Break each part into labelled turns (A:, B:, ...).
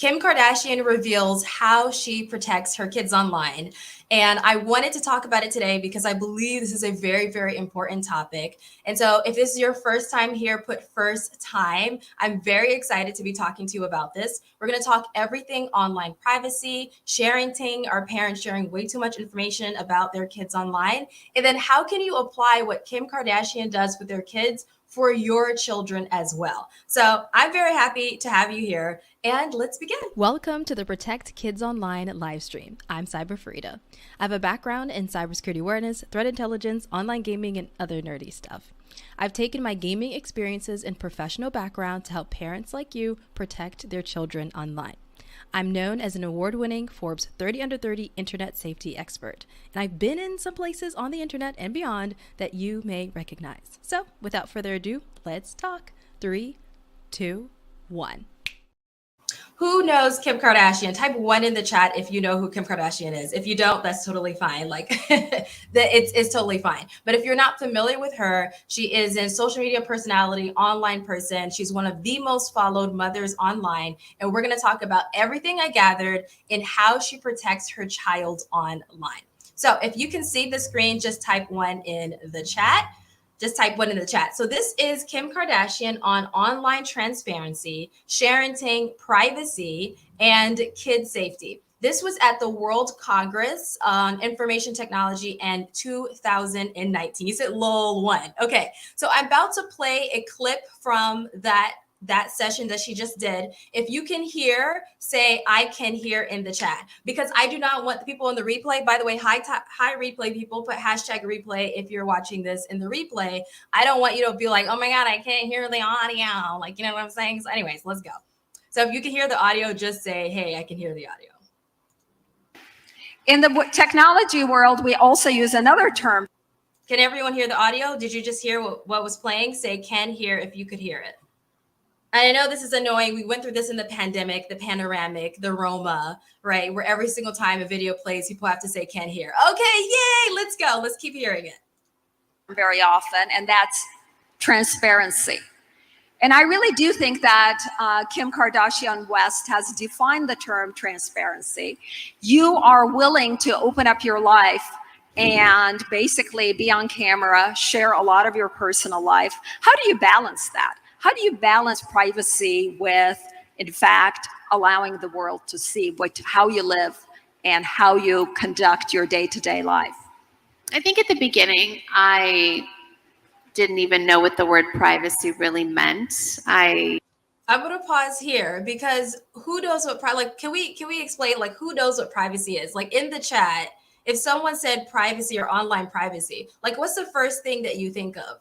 A: Kim Kardashian reveals how she protects her kids online. And I wanted to talk about it today because I believe this is a very, very important topic. And so if this is your first time here, put first time. I'm very excited to be talking to you about this. We're going to talk everything online privacy, sharing, our parents sharing way too much information about their kids online. And then how can you apply what Kim Kardashian does with their kids for your children as well. So I'm very happy to have you here, and let's begin.
B: Welcome to the Protect Kids Online live stream. I'm CyberFareedah. I have a background in cybersecurity awareness, threat intelligence, online gaming, and other nerdy stuff. I've taken my gaming experiences and professional background to help parents like you protect their children online. I'm known as an award-winning Forbes 30 Under 30 internet safety expert, and I've been in some places on the internet and beyond that you may recognize. So without further ado, let's talk. 3, 2, 1.
A: Who knows Kim Kardashian? Type 1 in the chat if you know who Kim Kardashian is. If you don't, that's totally fine. It's totally fine. But if you're not familiar with her, she is a social media personality, online person. She's one of the most followed mothers online. And we're going to talk about everything I gathered in how she protects her child online. So if you can see the screen, just type 1 in the chat. Just type 1 in the chat. So this is Kim Kardashian on online transparency, sharing, privacy, and kid safety. This was at the World Congress on Information Technology in 2019. You said lol 1. Okay, so I'm about to play a clip from that session that she just did. If you can hear, say I can hear in the chat, because I do not want the people in the replay. By the way, hi replay people, put hashtag replay if you're watching this in the replay. I don't want you to be like, oh my God, I can't hear the audio. Like, you know what I'm saying? So anyways, let's go. So if you can hear the audio, just say, hey, I can hear the audio.
C: In the technology world, we also use another term.
A: Can everyone hear the audio? Did you just hear what was playing? Say can hear if you could hear it. I know this is annoying. We went through this in the pandemic, the panoramic, the Roma, right? Where every single time a video plays, people have to say can't hear. Okay, yay, let's go. Let's keep hearing it.
C: Very often, and that's transparency. And I really do think that Kim Kardashian West has defined the term transparency. You are willing to open up your life and basically be on camera, share a lot of your personal life. How do you balance that? How do you balance privacy with, in fact, allowing the world to see how you live and how you conduct your day-to-day life?
D: I think at the beginning, I didn't even know what the word privacy really meant. I'm
A: going to pause here because who knows what can we explain who knows what privacy is? Like in the chat, if someone said privacy or online privacy, what's the first thing that you think of?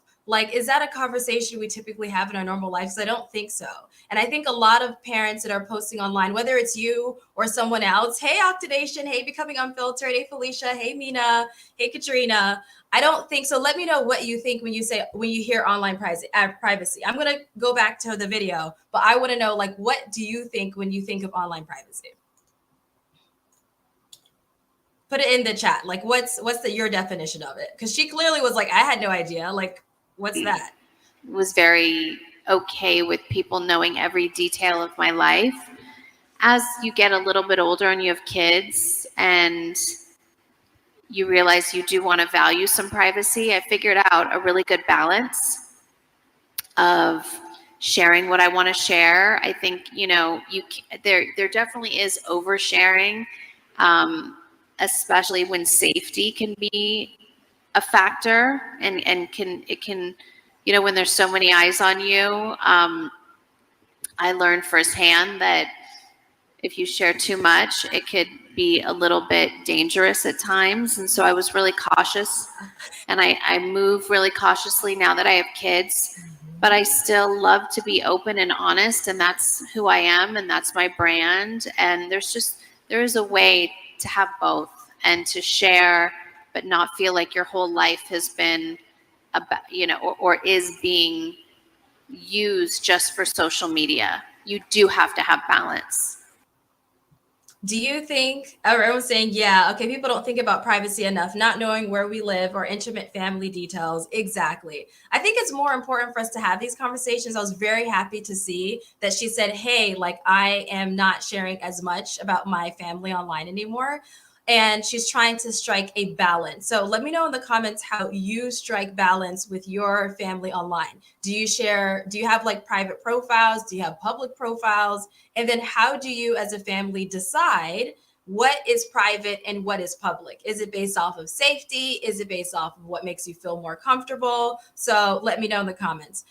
A: Is that a conversation we typically have in our normal lives? I don't think so. And I think a lot of parents that are posting online, whether it's you or someone else, hey, Octadation, hey, Becoming Unfiltered, hey, Felicia, hey, Mina, hey, Katrina. I don't think so. Let me know what you think when you hear online privacy. I'm going to go back to the video, but I want to know, what do you think when you think of online privacy? Put it in the chat. What's your definition of it? Because she clearly was I had no idea. What's that?
D: Was very okay with people knowing every detail of my life. As you get a little bit older and you have kids and you realize you do want to value some privacy, I figured out a really good balance of sharing what I want to share. I think, there definitely is oversharing, especially when safety can be a factor and it can, when there's so many eyes on you. I learned firsthand that if you share too much, it could be a little bit dangerous at times. And so I was really cautious, and I move really cautiously now that I have kids, but I still love to be open and honest, and that's who I am, and that's my brand. And there is a way to have both and to share, but not feel like your whole life has been about, or is being used just for social media. You do have to have balance.
A: Do you think, everyone's saying, yeah, okay, people don't think about privacy enough, not knowing where we live or intimate family details. Exactly. I think it's more important for us to have these conversations. I was very happy to see that she said, hey, like, I am not sharing as much about my family online anymore. And she's trying to strike a balance. So let me know in the comments how you strike balance with your family online. Do you share, do you have like private profiles? Do you have public profiles? And then how do you as a family decide what is private and what is public? Is it based off of safety? Is it based off of what makes you feel more comfortable? So let me know in the comments.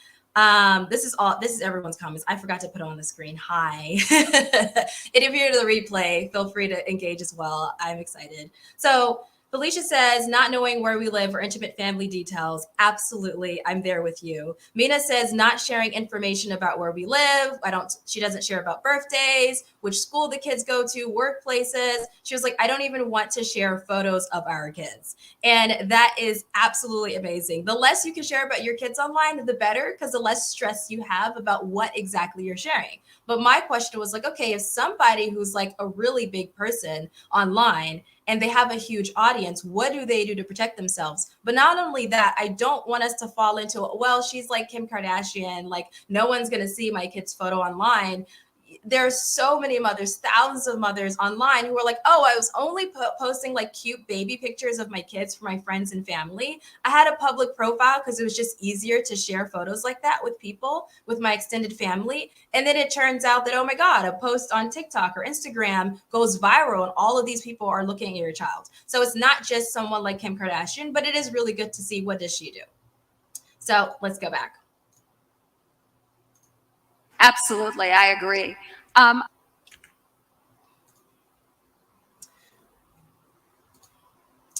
A: This is everyone's comments. I forgot to put on the screen. Hi. And if you're to the replay, feel free to engage as well. I'm excited. So Felicia says, not knowing where we live or intimate family details. Absolutely. I'm there with you. Mina says, not sharing information about where we live. She doesn't share about birthdays, which school the kids go to, workplaces. She was like, I don't even want to share photos of our kids. And that is absolutely amazing. The less you can share about your kids online, the better, because the less stress you have about what exactly you're sharing. But my question was like, okay, if somebody who's like a really big person online and they have a huge audience, what do they do to protect themselves? But not only that, I don't want us to fall into, well, she's like Kim Kardashian, like no one's going to see my kid's photo online. There's so many mothers, thousands of mothers online who are like, oh, I was only posting like cute baby pictures of my kids for my friends and family. I had a public profile because it was just easier to share photos like that with people, with my extended family. And then it turns out that, oh my God, a post on TikTok or Instagram goes viral and all of these people are looking at your child. So it's not just someone like Kim Kardashian, but it is really good to see what does she do. So let's go back.
C: Absolutely, I agree.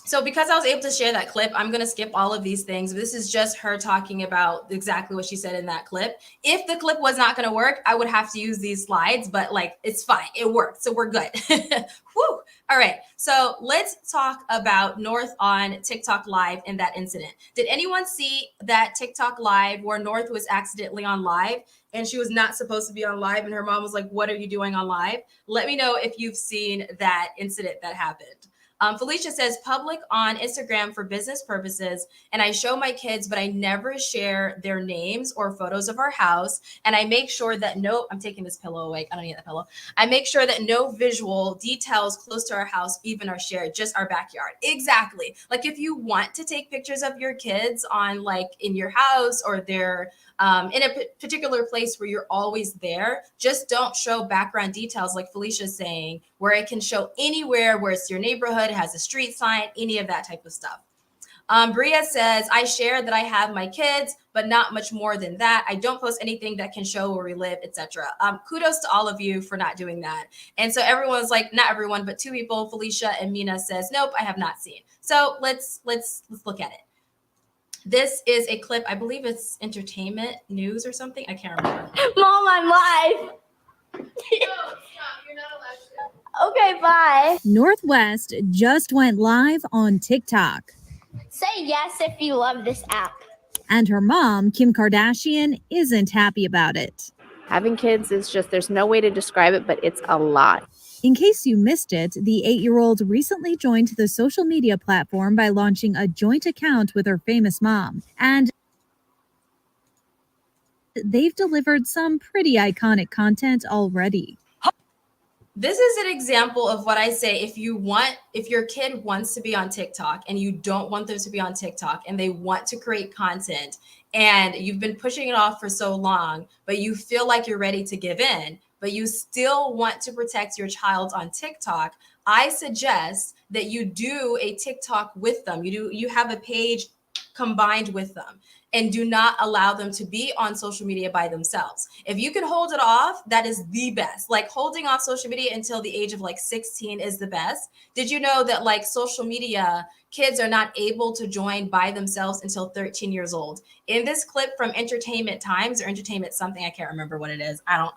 A: So because I was able to share that clip, I'm going to skip all of these things. This is just her talking about exactly what she said in that clip. If the clip was not going to work, I would have to use these slides, but like, it's fine. It worked. So we're good. Whew. All right. So let's talk about North on TikTok Live and that incident. Did anyone see that TikTok Live where North was accidentally on live and she was not supposed to be on live and her mom was like, what are you doing on live? Let me know if you've seen that incident that happened. Felicia says, public on Instagram for business purposes, and I show my kids, but I never share their names or photos of our house. And I make sure that I'm taking this pillow away. I don't need that pillow. I make sure that no visual details close to our house even are shared, just our backyard. Exactly. Like if you want to take pictures of your kids on like in your house or they're in a particular place where you're always there, just don't show background details like Felicia's saying, where it can show anywhere where it's your neighborhood, has a street sign, any of that type of stuff. Bria says, I share that I have my kids, but not much more than that. I don't post anything that can show where we live, etc. Kudos to all of you for not doing that. And so everyone's like, not everyone, but two people, Felicia and Mina says, nope, I have not seen. So let's look at it. This is a clip. I believe it's entertainment news or something. I can't remember.
E: Mom, I'm live.
A: No, stop. You're not allowed to.
E: Okay, bye.
F: Northwest just went live on TikTok.
E: Say yes if you love this app.
F: And her mom, Kim Kardashian, isn't happy about it.
G: Having kids is just, there's no way to describe it, but it's a lot.
F: In case you missed it, the 8-year-old recently joined the social media platform by launching a joint account with her famous mom. And they've delivered some pretty iconic content already.
A: This is an example of what I say. If your kid wants to be on TikTok and you don't want them to be on TikTok and they want to create content and you've been pushing it off for so long, but you feel like you're ready to give in, but you still want to protect your child on TikTok, I suggest that you do a TikTok with them. You have a page combined with them and do not allow them to be on social media by themselves. If you can hold it off, that is the best. Like holding off social media until the age of like 16 is the best. Did you know that like social media, kids are not able to join by themselves until 13 years old? In this clip from Entertainment Times or Entertainment something, I can't remember what it is. I don't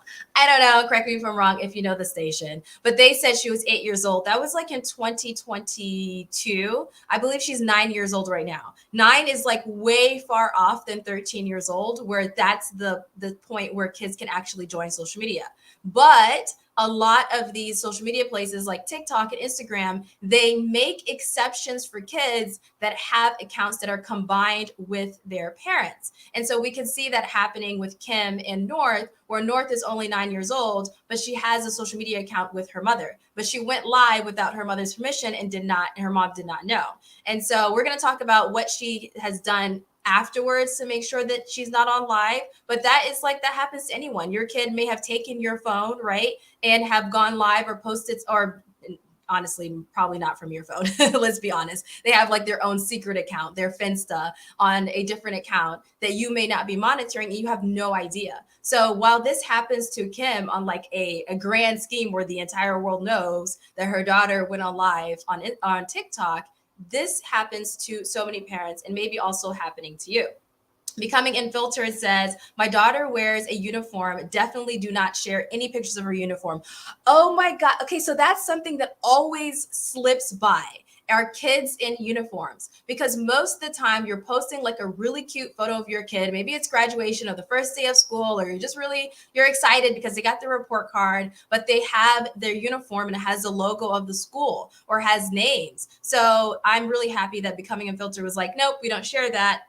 A: know. Correct me if I'm wrong if you know the station. But they said she was 8 years old. That was like in 2022. I believe she's 9 years old right now. 9 is like way far off than 13 years old, where that's the point where kids can actually join social media. But a lot of these social media places like TikTok and Instagram, they make exceptions for kids that have accounts that are combined with their parents. And so we can see that happening with Kim and North, where North is only 9 years old, but she has a social media account with her mother. But she went live without her mother's permission and her mom did not know. And so we're going to talk about what she has done afterwards to make sure that she's not on live. But that happens to anyone. Your kid may have taken your phone, right, and have gone live or posted, or honestly, probably not from your phone. Let's be honest. They have like their own secret account, their Finsta on a different account that you may not be monitoring and you have no idea. So while this happens to Kim on like a grand scheme where the entire world knows that her daughter went on live on TikTok, this happens to so many parents and maybe also happening to you. Becoming Infiltered says, my daughter wears a uniform. Definitely do not share any pictures of her uniform. Oh my God. Okay, so that's something that always slips by. Our kids in uniforms, because most of the time you're posting like a really cute photo of your kid. Maybe it's graduation of the first day of school, or you're excited because they got their report card, but they have their uniform and it has the logo of the school or has names. So I'm really happy that Becoming Infiltered was like, nope, we don't share that.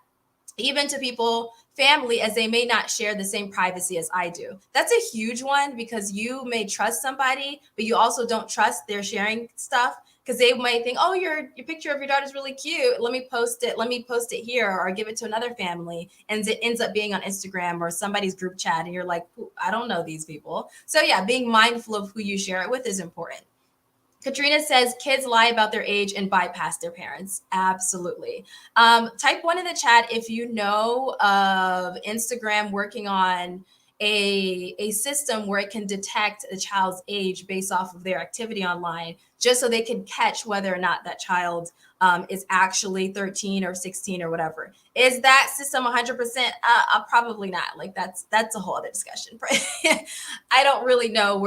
A: Even to people, family, as they may not share the same privacy as I do. That's a huge one, because you may trust somebody, but you also don't trust their sharing stuff, because they might think, oh, your picture of your daughter is really cute. Let me post it here, or give it to another family. And it ends up being on Instagram or somebody's group chat. And you're like, I don't know these people. So yeah, being mindful of who you share it with is important. Katrina says kids lie about their age and bypass their parents. Absolutely. Type 1 in the chat if you know of Instagram working on a system where it can detect a child's age based off of their activity online, just so they can catch whether or not that child is actually 13 or 16 or whatever. Is that system 100%? Probably not. Like that's a whole other discussion. I don't really know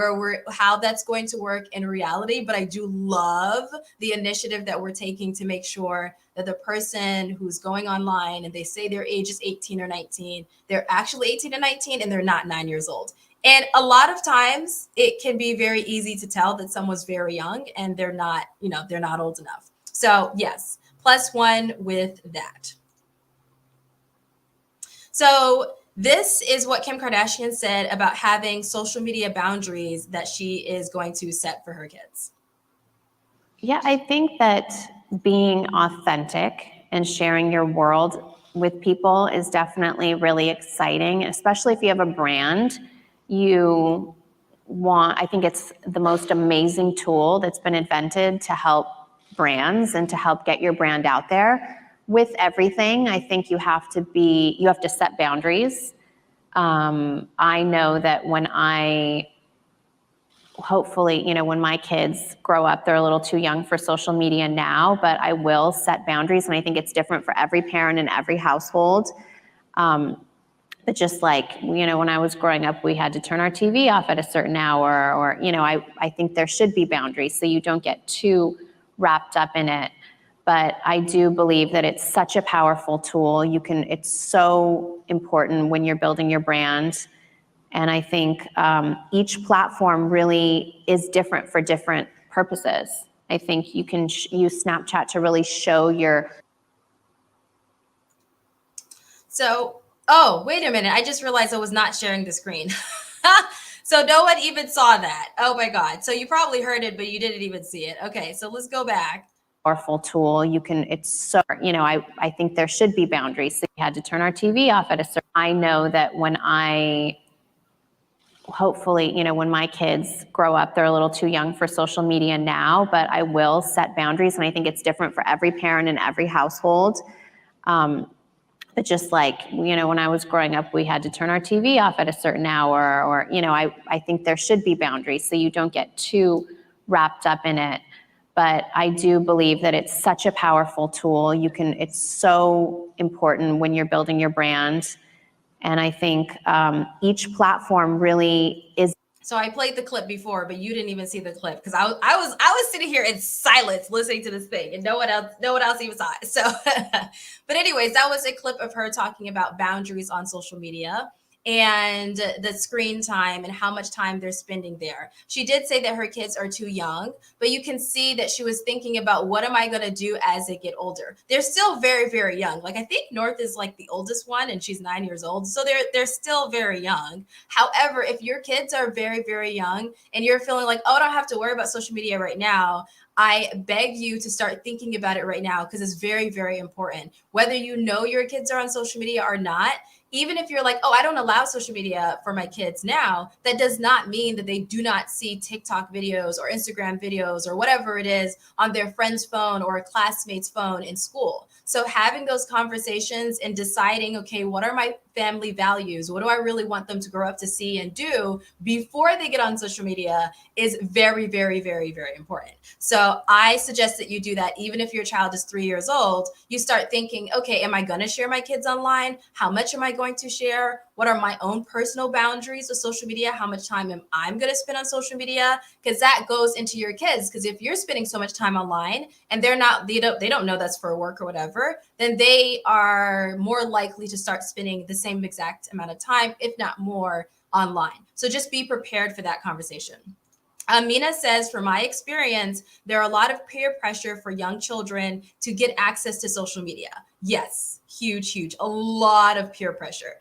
A: how that's going to work in reality, but I do love the initiative that we're taking to make sure that the person who's going online and they say their age is 18 or 19, they're actually 18 or 19 and they're not 9 years old. And a lot of times it can be very easy to tell that someone's very young and they're not old enough. So yes, +1 with that. So this is what Kim Kardashian said about having social media boundaries that she is going to set for her kids.
H: Yeah, I think that being authentic and sharing your world with people is definitely really exciting, especially if you have a brand. I think it's the most amazing tool that's been invented to help brands and to help get your brand out there. With everything, I think you have to set boundaries. I know that when my kids grow up, they're a little too young for social media now, but I will set boundaries, and I think it's different for every parent in every household. But just like, when I was growing up, we had to turn our TV off at a certain hour, or, I think there should be boundaries so you don't get too wrapped up in it. But I do believe that it's such a powerful tool. It's so important when you're building your brand. And I think each platform really is different for different purposes. I think you can use Snapchat to really show your...
A: So, oh, wait a minute. I just realized I was not sharing the screen. So no one even saw that. Oh my God. So you probably heard it, but you didn't even see it. Okay, so let's go back.
H: Powerful tool. I think there should be boundaries. So we had to turn our TV off at a certain... I know that when my kids grow up, they're a little too young for social media now, but I will set boundaries, and I think it's different for every parent in every household. But just like, when I was growing up, we had to turn our TV off at a certain hour, or, I think there should be boundaries so you don't get too wrapped up in it. But I do believe that it's such a powerful tool. It's so important when you're building your brand. And I think each platform really is...
A: So I played the clip before, but you didn't even see the clip, because I was sitting here in silence listening to this thing, and no one else even saw it. So, but anyways, that was a clip of her talking about boundaries on social media. and the screen time and how much time they're spending there. She did say that her kids are too young, but you can see that she was thinking about what am I going to do as they get older. They're still very, very young. Like I think North is like the oldest one and she's 9 years old. So they're still very young. However, if your kids are very, very young and you're feeling like, oh, I don't have to worry about social media right now, I beg you to start thinking about it right now because it's very, very important. Whether you know your kids are on social media or not, even if you're like, oh, I don't allow social media for my kids now, that does not mean that they do not see TikTok videos or Instagram videos or whatever it is on their friend's phone or a classmate's phone in school. So having those conversations and deciding, okay, what are my family values? What do I really want them to grow up to see and do before they get on social media is very, very, very, very important. So I suggest that you do that. Even if your child is 3 years old, you start thinking, okay, am I going to share my kids online? How much am I going to share? What are my own personal boundaries with social media? How much time am I going to spend on social media? Because that goes into your kids. Because if you're spending so much time online and they don't know that's for work or whatever, then they are more likely to start spending the same exact amount of time, if not more, online. So just be prepared for that conversation. Amina says, from my experience, there are a lot of peer pressure for young children to get access to social media. Yes, huge, huge, a lot of peer pressure.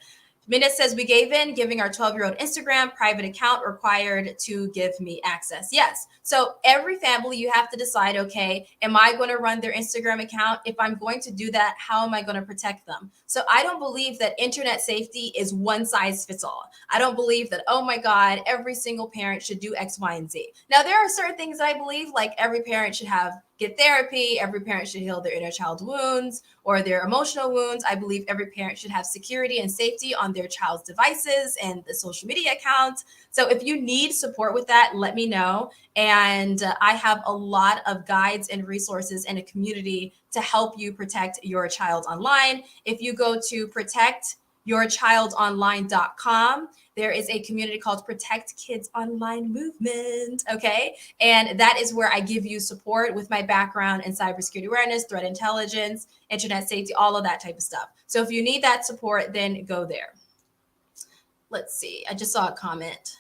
A: Mina says, we gave in, giving our 12-year-old Instagram private account required to give me access. Yes. So every family, you have to decide, okay, am I going to run their Instagram account? If I'm going to do that, how am I going to protect them? So I don't believe that internet safety is one size fits all. I don't believe that, oh my God, every single parent should do X, Y, and Z. Now, there are certain things that I believe, like every parent should get therapy. Every parent should heal their inner child wounds or their emotional wounds. I believe every parent should have security and safety on their child's devices and the social media accounts. So if you need support with that, let me know. And I have a lot of guides and resources and a community to help you protect your child online. If you go to protectyourchildonline.com, there is a community called Protect Kids Online Movement, okay? And that is where I give you support with my background in cybersecurity awareness, threat intelligence, internet safety, all of that type of stuff. So if you need that support, then go there. Let's see, I just saw a comment.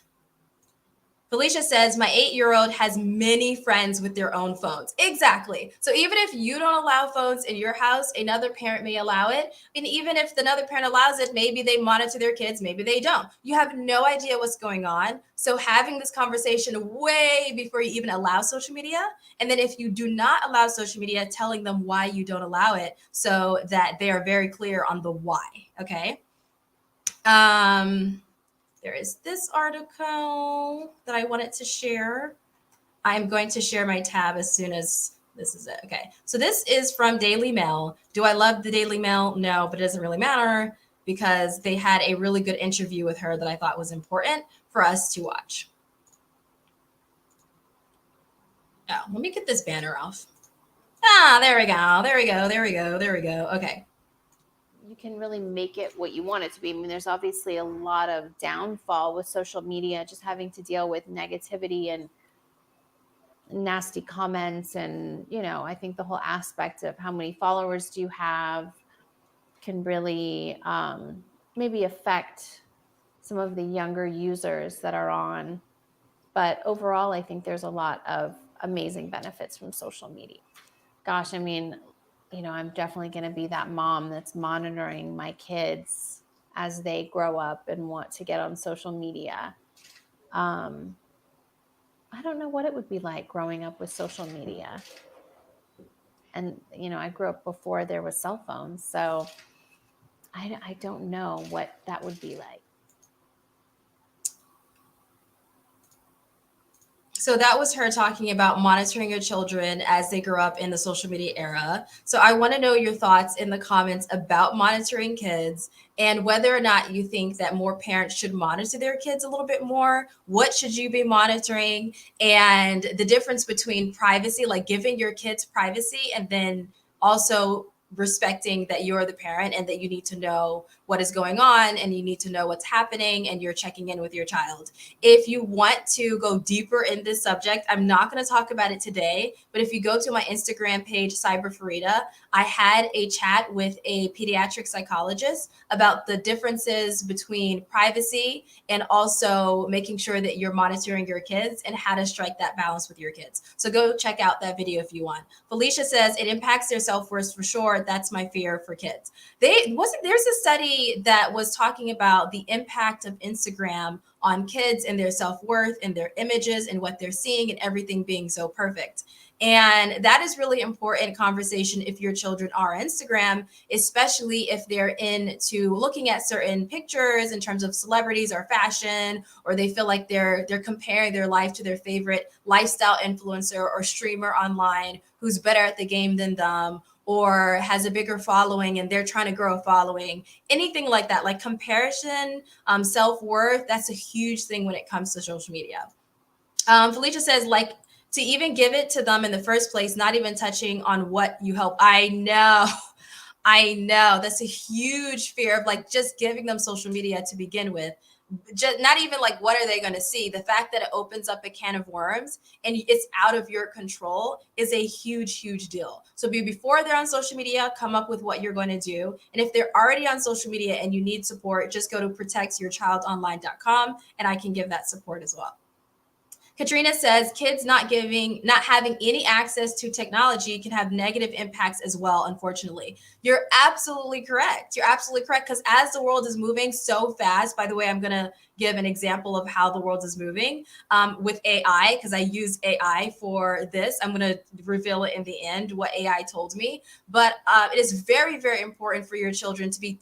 A: Felicia says, my 8-year-old has many friends with their own phones. Exactly. So even if you don't allow phones in your house, another parent may allow it. And even if another parent allows it, maybe they monitor their kids, maybe they don't. You have no idea what's going on. So having this conversation way before you even allow social media. And then if you do not allow social media, telling them why you don't allow it so that they are very clear on the why. Okay. There is this article that I wanted to share. I'm going to share my tab as soon as this is it. Okay. So this is from Daily Mail. Do I love the Daily Mail? No, but it doesn't really matter because they had a really good interview with her that I thought was important for us to watch. Oh, let me get this banner off. Ah, there we go. There we go. There we go. There we go. Okay.
H: You can really make it what you want it to be. I mean, there's obviously a lot of downfall with social media, just having to deal with negativity and nasty comments. And, you know, I think the whole aspect of how many followers do you have can really maybe affect some of the younger users that are on. But overall, I think there's a lot of amazing benefits from social media. Gosh, I mean, you know, I'm definitely going to be that mom that's monitoring my kids as they grow up and want to get on social media. I don't know what it would be like growing up with social media. And, you know, I grew up before there was cell phones, so I don't know what that would be like.
A: So that was her talking about monitoring your children as they grow up in the social media era. So I want to know your thoughts in the comments about monitoring kids and whether or not you think that more parents should monitor their kids a little bit more. What should you be monitoring? And the difference between privacy, like giving your kids privacy, and then also respecting that you're the parent and that you need to know what is going on and you need to know what's happening and you're checking in with your child. If you want to go deeper in this subject, I'm not going to talk about it today, but if you go to my Instagram page, CyberFareedah, I had a chat with a pediatric psychologist about the differences between privacy and also making sure that you're monitoring your kids and how to strike that balance with your kids. So go check out that video if you want. Felicia says it impacts their self-worth for sure. That's my fear for kids. There's a study that was talking about the impact of Instagram on kids and their self-worth and their images and what they're seeing and everything being so perfect. And that is really important conversation if your children are on Instagram, especially if they're into looking at certain pictures in terms of celebrities or fashion, or they feel like they're comparing their life to their favorite lifestyle influencer or streamer online who's better at the game than them, or has a bigger following and they're trying to grow a following, anything like that, like comparison, self-worth, that's a huge thing when it comes to social media. Felicia says, like, to even give it to them in the first place, not even touching on what you help. I know. That's a huge fear of like just giving them social media to begin with. Just not even like what are they going to see. The fact that it opens up a can of worms and it's out of your control is a huge deal. So before they're on social media, come up with what you're going to do. And if they're already on social media and you need support, just go to protectyourchildonline.com and I can give that support as well. Katrina says kids not having any access to technology can have negative impacts as well, unfortunately. You're absolutely correct. Because as the world is moving so fast, by the way, I'm going to give an example of how the world is moving with AI, because I use AI for this. I'm going to reveal it in the end, what AI told me. But it is very, very important for your children to be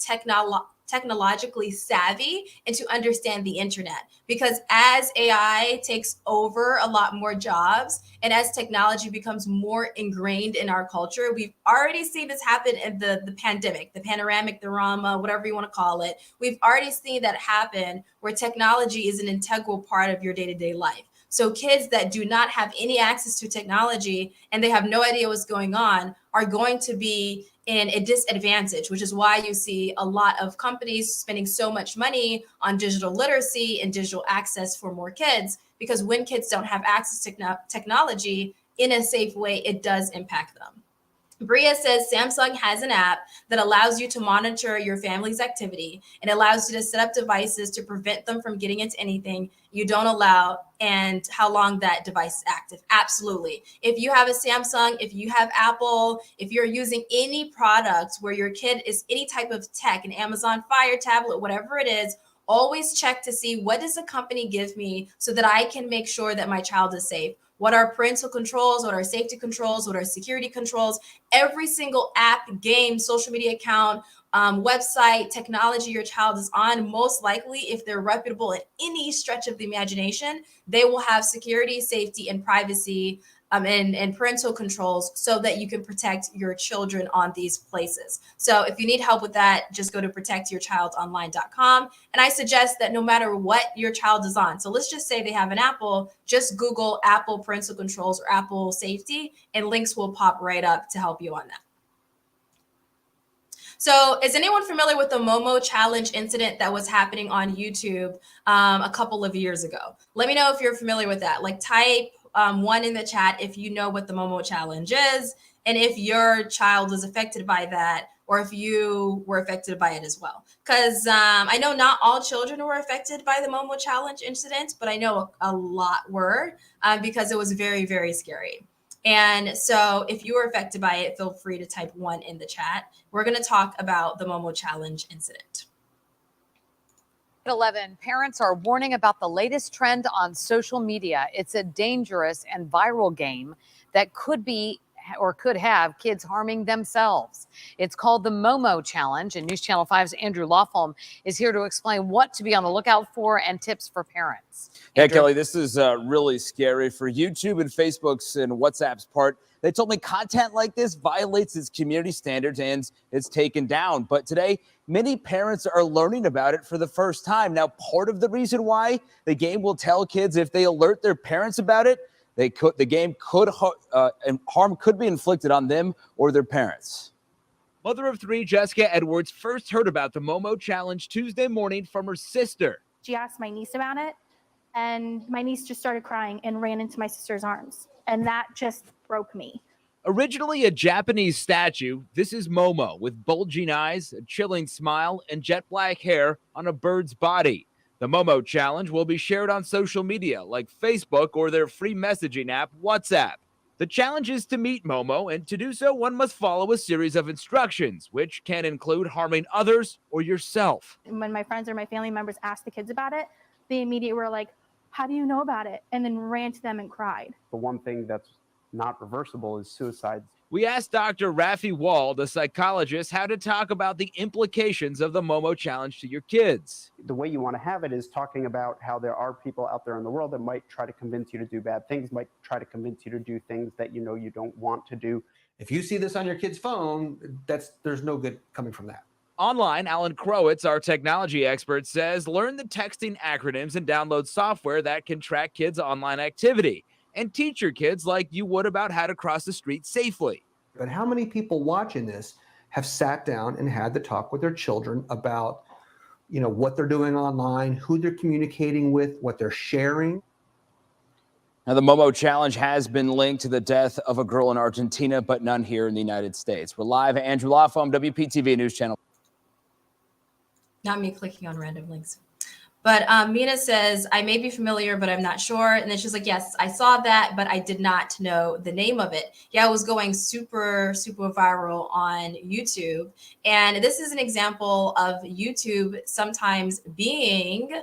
A: technologically savvy and to understand the internet, because as AI takes over a lot more jobs and as technology becomes more ingrained in our culture, we've already seen this happen in the pandemic, the panoramic, the Rama, whatever you want to call it. We've already seen that happen where technology is an integral part of your day-to-day life. So kids that do not have any access to technology and they have no idea what's going on are going to be in a disadvantage, which is why you see a lot of companies spending so much money on digital literacy and digital access for more kids, because when kids don't have access to technology in a safe way, it does impact them. Bria says Samsung has an app that allows you to monitor your family's activity and allows you to set up devices to prevent them from getting into anything you don't allow and how long that device is active. Absolutely. If you have a Samsung, if you have Apple, if you're using any products where your kid is any type of tech, an Amazon Fire tablet, whatever it is, always check to see what does the company give me so that I can make sure that my child is safe. What are parental controls? What are safety controls? What are security controls? Every single app, game, social media account, website, technology your child is on, most likely, if they're reputable in any stretch of the imagination, they will have security, safety, and privacy and parental controls so that you can protect your children on these places. So if you need help with that, just go to protectyourchildonline.com. And I suggest that no matter what your child is on, so let's just say they have an Apple, just Google Apple parental controls or Apple safety, and links will pop right up to help you on that. So is anyone familiar with the Momo challenge incident that was happening on YouTube a couple of years ago? Let me know if you're familiar with that. Like type 1 in the chat if you know what the Momo challenge is and if your child was affected by that or if you were affected by it as well. Because I know not all children were affected by the Momo challenge incident, but I know a lot were because it was very, very scary. And so if you were affected by it, feel free to type 1 in the chat. We're going to talk about the Momo challenge incident.
I: At 11, parents are warning about the latest trend on social media. It's a dangerous and viral game that could be or could have kids harming themselves. It's called the Momo Challenge, and News Channel 5's Andrew Lawholm is here to explain what to be on the lookout for and tips for parents.
J: Yeah,
I: Andrew?
J: Kelly, this is really scary for YouTube and Facebook's and WhatsApp's part. They told me content like this violates its community standards and it's taken down. But today, many parents are learning about it for the first time. Now, part of the reason why the game will tell kids if they alert their parents about it, the game could harm could be inflicted on them or their parents. Mother of three, Jessica Edwards, first heard about the Momo Challenge Tuesday morning from her sister.
K: She asked my niece about it, and my niece just started crying and ran into my sister's arms. And that just broke me.
J: Originally a Japanese statue, this is Momo with bulging eyes, a chilling smile, and jet black hair on a bird's body. The Momo Challenge will be shared on social media like Facebook or their free messaging app, WhatsApp. The challenge is to meet Momo, and to do so, one must follow a series of instructions, which can include harming others or yourself.
K: When my friends or my family members asked the kids about it, they immediately were like, how do you know about it? And then ran to them and cried.
L: The one thing that's not reversible is suicide.
J: We asked Dr. Rafi Wald, a psychologist, how to talk about the implications of the Momo Challenge to your kids.
L: The way you want to have it is talking about how there are people out there in the world that might try to convince you to do bad things, might try to convince you to do things that you know you don't want to do.
M: If you see this on your kid's phone, there's no good coming from that.
J: Online, Alan Crowitz, our technology expert, says learn the texting acronyms and download software that can track kids' online activity, and teach your kids like you would about how to cross the street safely.
M: But how many people watching this have sat down and had the talk with their children about, what they're doing online, who they're communicating with, what they're sharing?
J: Now, the Momo Challenge has been linked to the death of a girl in Argentina, but none here in the United States. We're live at Andrew Laffoam, WPTV News Channel.
A: Not me clicking on random links. But Mina says, I may be familiar, but I'm not sure. And then she's like, yes, I saw that, but I did not know the name of it. Yeah, it was going super, super viral on YouTube. And this is an example of YouTube sometimes being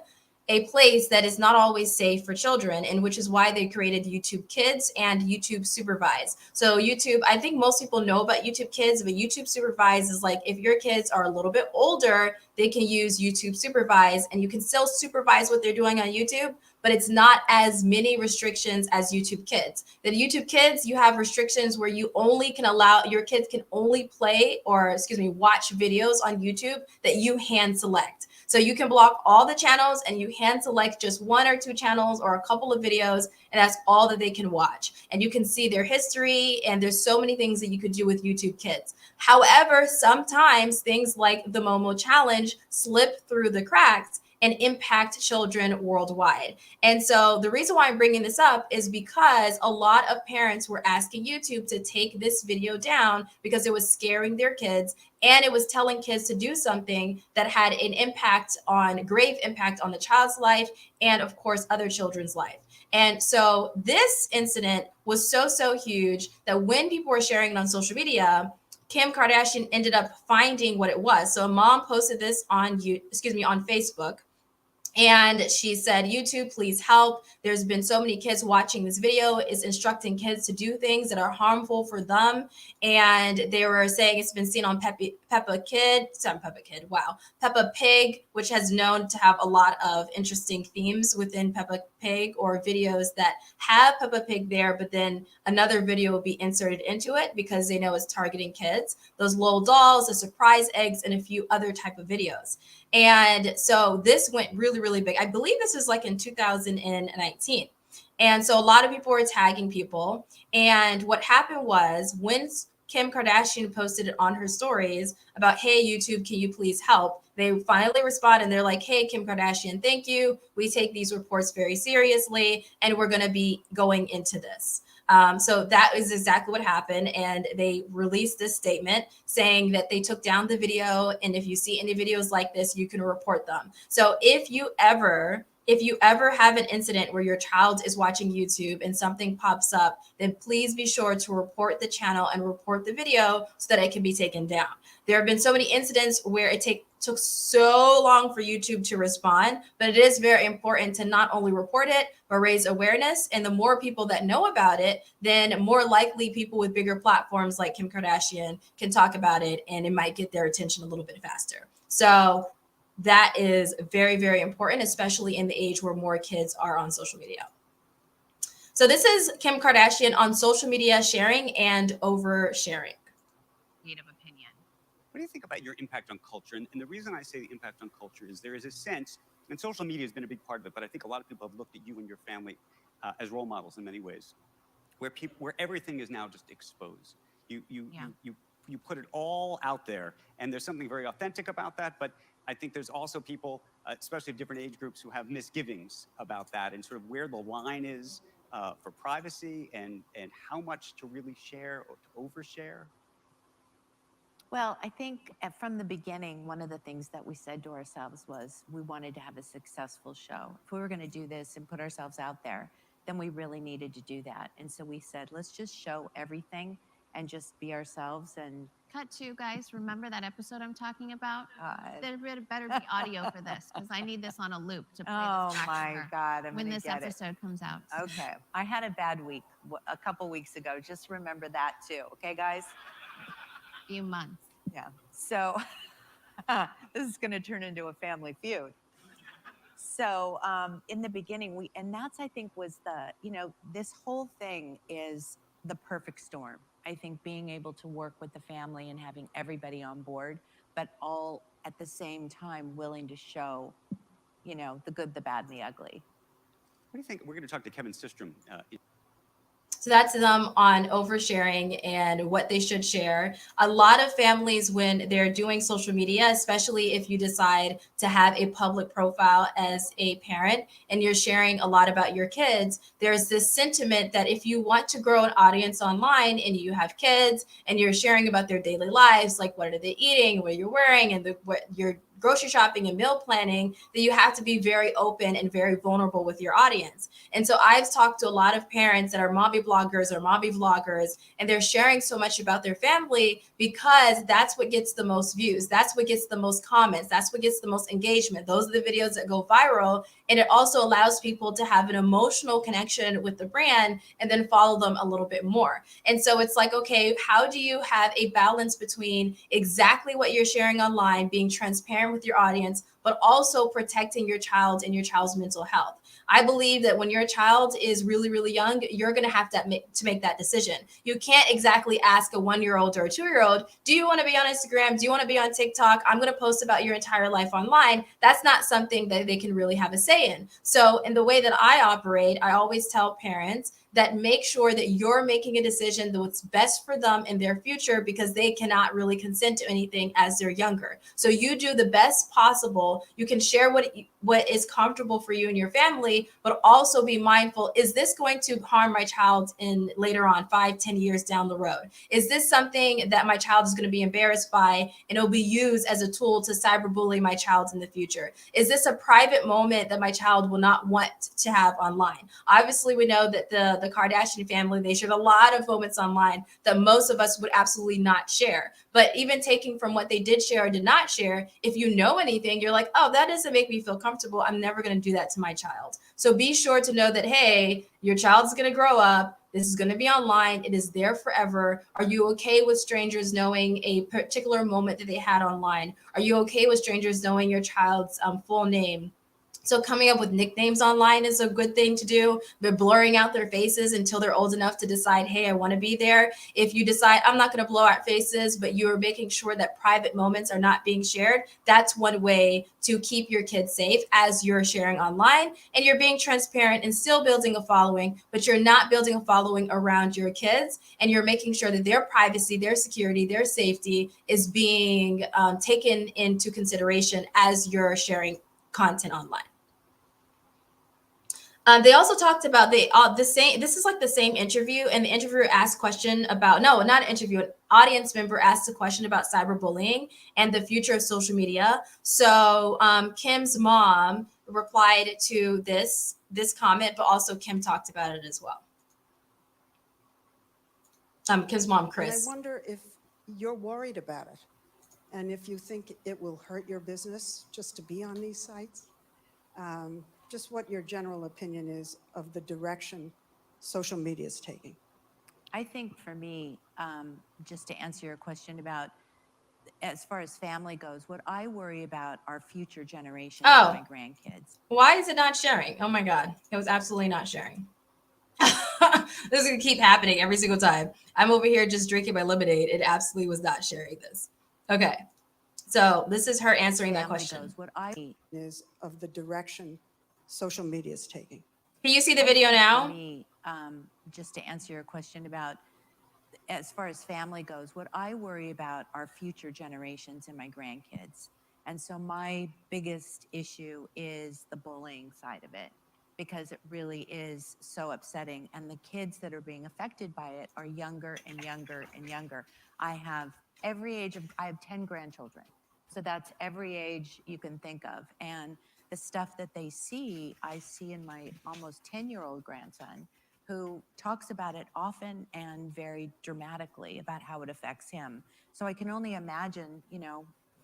A: a place that is not always safe for children, and which is why they created YouTube Kids and YouTube Supervise. So YouTube, I think most people know about YouTube Kids, but YouTube Supervise is like if your kids are a little bit older, they can use YouTube Supervise, and you can still supervise what they're doing on YouTube, but it's not as many restrictions as YouTube Kids. The YouTube Kids, you have restrictions where you only can allow, your kids can only play or, watch videos on YouTube that you hand select. So you can block all the channels and you hand select just one or two channels or a couple of videos, and that's all that they can watch. And you can see their history, and there's so many things that you could do with YouTube Kids. However, sometimes things like the Momo Challenge slip through the cracks and impact children worldwide. And so the reason why I'm bringing this up is because a lot of parents were asking YouTube to take this video down because it was scaring their kids, and it was telling kids to do something that had an impact on, grave impact on the child's life and of course other children's life. And so this incident was so huge that when people were sharing it on social media, Kim Kardashian ended up finding what it was. So a mom posted this on Facebook. And she said, YouTube, please help. There's been so many kids watching this video. It's instructing kids to do things that are harmful for them. And they were saying it's been seen on Peppa Pig, which has known to have a lot of interesting themes within Peppa Pig, or videos that have Peppa Pig there, but then another video will be inserted into it because they know it's targeting kids. Those little dolls, the surprise eggs, and a few other type of videos. And so this went really big. I believe this was like in 2019. And so a lot of people were tagging people. And what happened was when Kim Kardashian posted it on her stories about, hey, YouTube, can you please help? They finally responded and they're like, hey, Kim Kardashian, thank you. We take these reports very seriously, and we're going to be going into this. So that is exactly what happened. And they released this statement saying that they took down the video. And if you see any videos like this, you can report them. So if you ever have an incident where your child is watching YouTube and something pops up, then please be sure to report the channel and report the video so that it can be taken down. There have been so many incidents where it took so long for YouTube to respond, but it is very important to not only report it, but raise awareness. And the more people that know about it, then more likely people with bigger platforms like Kim Kardashian can talk about it, and it might get their attention a little bit faster. So that is very important, especially in the age where more kids are on social media. So this is Kim Kardashian on social media sharing and oversharing.
N: Opinion. What do you think about your impact on culture? And the reason I say the impact on culture is there is a sense, and social media has been a big part of it, but I think a lot of people have looked at you and your family as role models in many ways, where everything is now just exposed. You you put it all out there, and there's something very authentic about that. But I think there's also people, especially of different age groups, who have misgivings about that and sort of where the line is for privacy and how much to really share or to overshare.
O: Well, I think from the beginning, one of the things that we said to ourselves was we wanted to have a successful show. If we were going to do this and put ourselves out there, then we really needed to do that. And so we said, let's just show everything and just be ourselves. And
D: Cut to, guys, remember that episode I'm talking about? There better be audio for this, because I need this on a loop to play this back to her
O: God, I'm
D: when
O: gonna
D: this
O: get it.
D: episode comes out.
O: Okay, I had a bad week a couple weeks ago. Just remember that too. Okay, guys?
D: Few months.
O: Yeah. So this is going to turn into a family feud. So in the beginning, and that's, I think, was this whole thing is the perfect storm. I think being able to work with the family and having everybody on board, but all at the same time willing to show, the good, the bad, and the ugly.
N: What do you think? We're going to talk to Kevin Systrom.
A: So that's them on oversharing and what they should share. A lot of families, when they're doing social media, especially if you decide to have a public profile as a parent and you're sharing a lot about your kids, there's this sentiment that if you want to grow an audience online and you have kids and you're sharing about their daily lives, like what are they eating, what you're wearing, and what you're grocery shopping and meal planning, that you have to be very open and very vulnerable with your audience. And so I've talked to a lot of parents that are mommy bloggers or mommy vloggers, and they're sharing so much about their family because that's what gets the most views. That's what gets the most comments. That's what gets the most engagement. Those are the videos that go viral. And it also allows people to have an emotional connection with the brand and then follow them a little bit more. And so it's like, okay, how do you have a balance between exactly what you're sharing online, being transparent with your audience, but also protecting your child and your child's mental health? I believe that when your child is really, really young, you're going to have to make that decision. You can't exactly ask a 1-year-old or a 2-year-old, do you want to be on Instagram? Do you want to be on TikTok? I'm going to post about your entire life online. That's not something that they can really have a say in. So in the way that I operate, I always tell parents that make sure that you're making a decision that's best for them in their future, because they cannot really consent to anything as they're younger. So you do the best possible. You can share what is comfortable for you and your family, but also be mindful, is this going to harm my child in later on 5-10 years down the road? Is this something that my child is going to be embarrassed by and it'll be used as a tool to cyberbully my child in the future? Is this a private moment that my child will not want to have online? Obviously, we know that the Kardashian family, they shared a lot of moments online that most of us would absolutely not share. But even taking from what they did share or did not share, if you know anything, you're like, oh, that doesn't make me feel comfortable. I'm never going to do that to my child. So be sure to know that, hey, your child's going to grow up. This is going to be online. It is there forever. Are you okay with strangers knowing a particular moment that they had online? Are you okay with strangers knowing your child's full name? So coming up with nicknames online is a good thing to do, but blurring out their faces until they're old enough to decide, hey, I want to be there. If you decide I'm not going to blow out faces, but you're making sure that private moments are not being shared, that's one way to keep your kids safe as you're sharing online, and you're being transparent and still building a following, but you're not building a following around your kids, and you're making sure that their privacy, their security, their safety is being taken into consideration as you're sharing content online. They also talked about the same. This is like the same interview, and the interviewer asked a question about not an interview. An audience member asked a question about cyberbullying and the future of social media. So Kim's mom replied to this comment, but also Kim talked about it as well. Kim's mom, Chris.
P: And I wonder if you're worried about it, and if you think it will hurt your business just to be on these sites. Just what your general opinion is of the direction social media is taking.
O: I think for me, just to answer your question about as far as family goes, what I worry about are future generations of my grandkids.
A: Why is it not sharing? Oh my God, it was absolutely not sharing. This is gonna keep happening every single time. I'm over here just drinking my lemonade. It absolutely was not sharing this. Okay, so this is her answering that question.
P: What I is of the direction social media is taking.
A: Can you see the video now?
O: For me, just to answer your question about as far as family goes, what I worry about are future generations and my grandkids. And so my biggest issue is the bullying side of it, because it really is so upsetting. And the kids that are being affected by it are younger and younger and younger. I have I have 10 grandchildren. So that's every age you can think of. And the stuff that they see, I see in my almost 10-year-old grandson, who talks about it often and very dramatically about how it affects him. So I can only imagine,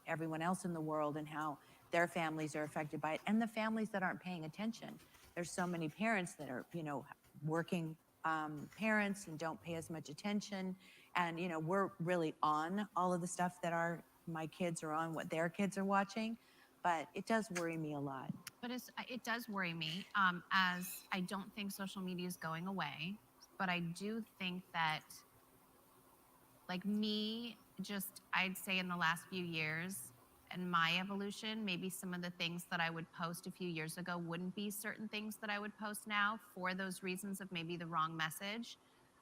O: everyone else in the world and how their families are affected by it, and the families that aren't paying attention. There's so many parents that are, working parents and don't pay as much attention. And, we're really on all of the stuff that my kids are on, what their kids are watching. But it does worry me a lot.
Q: But it does worry me, as I don't think social media is going away. But I do think that, like me, I'd say in the last few years and my evolution, maybe some of the things that I would post a few years ago wouldn't be certain things that I would post now for those reasons of maybe the wrong message.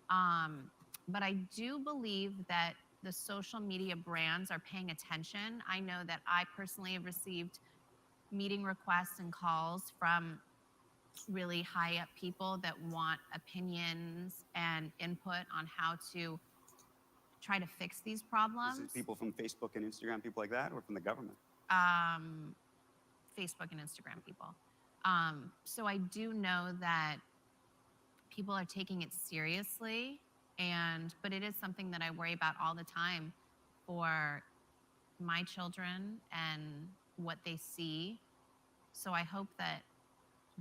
Q: But I do believe that the social media brands are paying attention. I know that I personally have received meeting requests and calls from really high up people that want opinions and input on how to try to fix these problems.
N: Is it people from Facebook and Instagram, people like that, or from the government?
Q: Facebook and Instagram people. So I do know that people are taking it seriously, but it is something that I worry about all the time for my children and what they see. So I hope that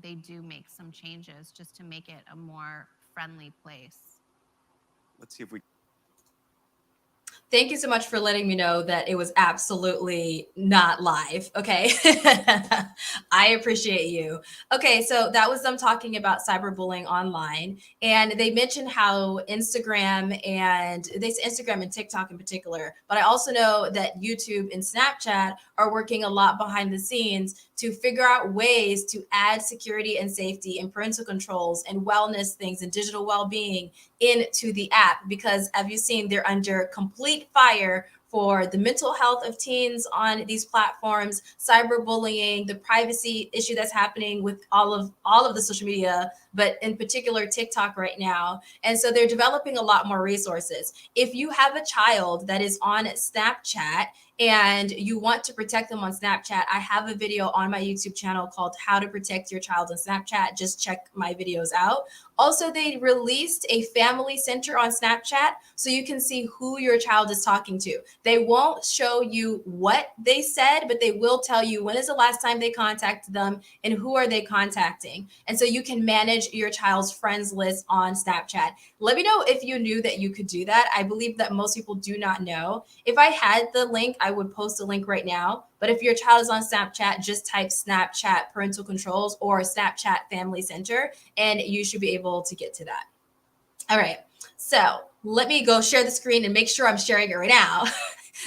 Q: they do make some changes just to make it a more friendly place.
N: Let's see if we...
A: Thank you so much for letting me know that it was absolutely not live. Okay. I appreciate you. Okay. So that was them talking about cyberbullying online. And they mentioned how Instagram and TikTok in particular, but I also know that YouTube and Snapchat are working a lot behind the scenes to figure out ways to add security and safety and parental controls and wellness things and digital well-being into the app, because as you've seen, they're under complete fire for the mental health of teens on these platforms, cyberbullying, the privacy issue that's happening with all of the social media, but in particular TikTok right now. And so they're developing a lot more resources. If you have a child that is on Snapchat and you want to protect them on Snapchat, I have a video on my YouTube channel called How to Protect Your Child on Snapchat. Just check my videos out. Also, they released a family center on Snapchat so you can see who your child is talking to. They won't show you what they said, but they will tell you when is the last time they contacted them and who are they contacting. And so you can manage your child's friends list on Snapchat. Let me know if you knew that you could do that. I believe that most people do not know. If I had the link, I would post a link right now. But if your child is on Snapchat, just type Snapchat parental controls or Snapchat family center, and you should be able to get to that. All right. So let me go share the screen and make sure I'm sharing it right now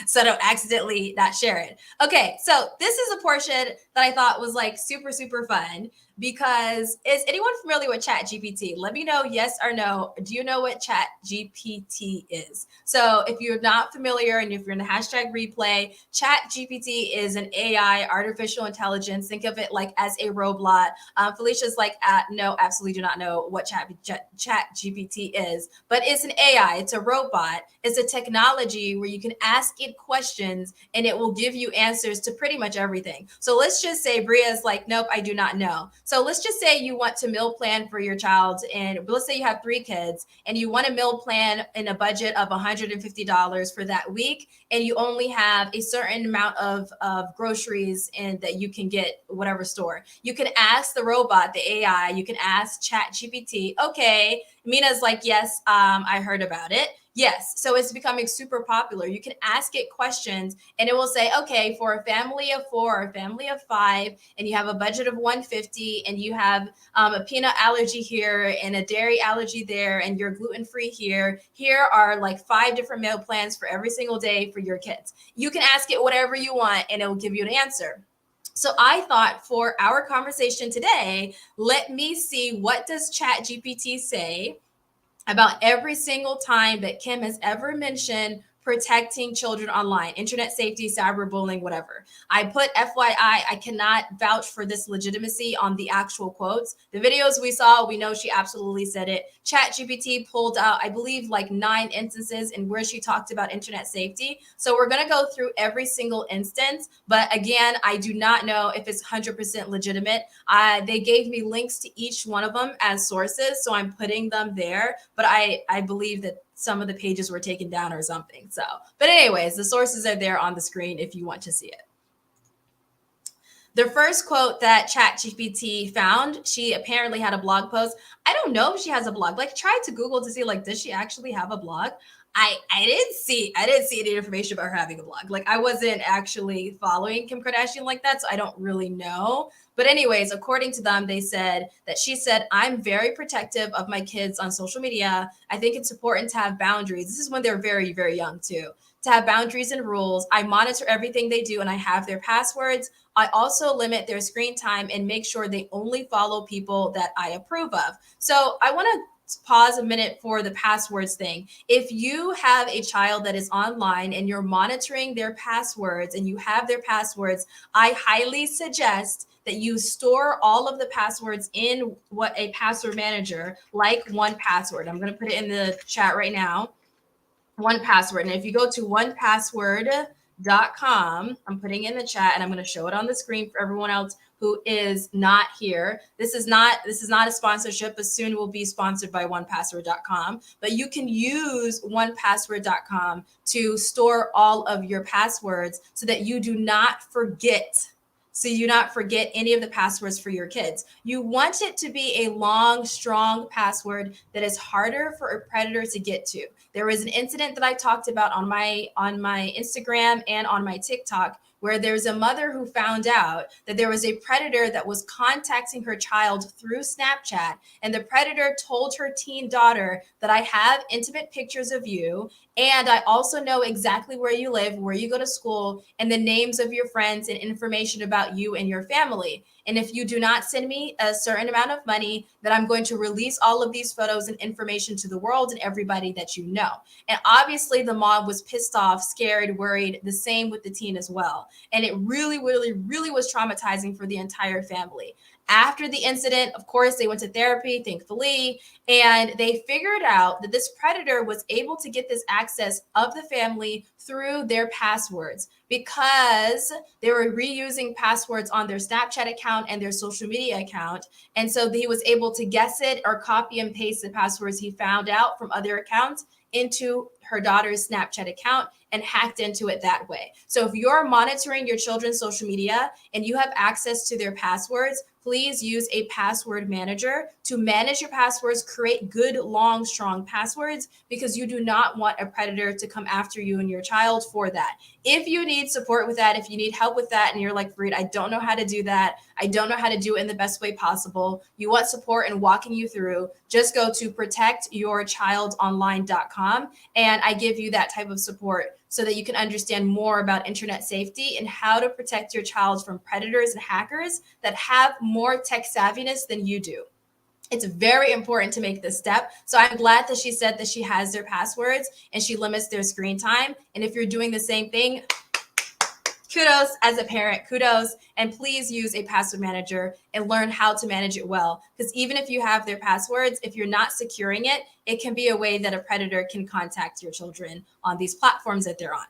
A: so I don't accidentally not share it. Okay. So this is a portion that I thought was like super, super fun, because is anyone familiar with ChatGPT? Let me know yes or no. Do you know what ChatGPT is? So if you're not familiar and if you're in the hashtag replay, ChatGPT is an AI, artificial intelligence. Think of it like as a robot. Felicia's like, no, absolutely do not know what ChatGPT is, but it's an AI. It's a robot. It's a technology where you can ask it questions and it will give you answers to pretty much everything. So let's just say Bria's like, nope, I do not know. So let's just say you want to meal plan for your child, and let's say you have 3 kids and you want a meal plan in a budget of $150 for that week, and you only have a certain amount of groceries and that you can get whatever store. You can ask the robot, the AI, you can ask ChatGPT, okay, Mina's like, yes, I heard about it. Yes. So it's becoming super popular. You can ask it questions and it will say, okay, for a family of 4 or a family of 5, and you have a budget of $150, and you have a peanut allergy here and a dairy allergy there, and you're gluten-free here. Here are like 5 different meal plans for every single day for your kids. You can ask it whatever you want and it will give you an answer. So I thought for our conversation today, let me see, what does ChatGPT say about every single time that Kim has ever mentioned protecting children online, internet safety, cyberbullying, whatever. I put FYI, I cannot vouch for this legitimacy on the actual quotes. The videos we saw, we know she absolutely said it. ChatGPT pulled out, I believe, like 9 instances in where she talked about internet safety. So we're going to go through every single instance. But again, I do not know if it's 100% legitimate. They gave me links to each one of them as sources, so I'm putting them there. But I believe that some of the pages were taken down or something. So, but anyways, the sources are there on the screen if you want to see it. The first quote that ChatGPT found, she apparently had a blog post. I don't know if she has a blog. Like, tried to Google to see, like, does she actually have a blog? I didn't see any information about her having a blog. Like, I wasn't actually following Kim Kardashian like that, so I don't really know. But anyways, according to them, they said that she said, I'm very protective of my kids on social media. I think it's important to have boundaries. This is when they're very, very young too. To have boundaries and rules. I monitor everything they do and I have their passwords. I also limit their screen time and make sure they only follow people that I approve of. So I want to pause a minute for the passwords thing. If you have a child that is online and you're monitoring their passwords and you have their passwords, I highly suggest that you store all of the passwords in what a password manager like 1Password. I'm going to put it in the chat right now. 1Password. And if you go to 1Password.com, I'm putting in the chat and I'm going to show it on the screen for everyone else who is not here. This is not a sponsorship, but soon will be sponsored by 1Password.com. But you can use 1Password.com to store all of your passwords so that you do not forget. So you not forget any of the passwords for your kids. You want it to be a long, strong password that is harder for a predator to get to. There was an incident that I talked about on my Instagram and on my TikTok where there's a mother who found out that there was a predator that was contacting her child through Snapchat. And the predator told her teen daughter that I have intimate pictures of you. And I also know exactly where you live, where you go to school, and the names of your friends and information about you and your family. And if you do not send me a certain amount of money, then I'm going to release all of these photos and information to the world and everybody that you know. And obviously the mom was pissed off, scared, worried, the same with the teen as well. And it really, really, really was traumatizing for the entire family. After the incident, of course, they went to therapy, thankfully, and they figured out that this predator was able to get this access of the family through their passwords because they were reusing passwords on their Snapchat account and their social media account. And so he was able to guess it or copy and paste the passwords he found out from other accounts into her daughter's Snapchat account and hacked into it that way. So if you're monitoring your children's social media and you have access to their passwords, please use a password manager to manage your passwords, create good, long, strong passwords, because you do not want a predator to come after you and your child for that. If you need support with that, if you need help with that, and you're like, Fareedah, I don't know how to do that. I don't know how to do it in the best way possible. You want support and walking you through, just go to protectyourchildonline.com. And I give you that type of support so that you can understand more about internet safety and how to protect your child from predators and hackers that have more tech savviness than you do. It's very important to make this step. So I'm glad that she said that she has their passwords and she limits their screen time. And if you're doing the same thing, kudos as a parent, kudos, and please use a password manager and learn how to manage it well. Because even if you have their passwords, if you're not securing it, it can be a way that a predator can contact your children on these platforms that they're on.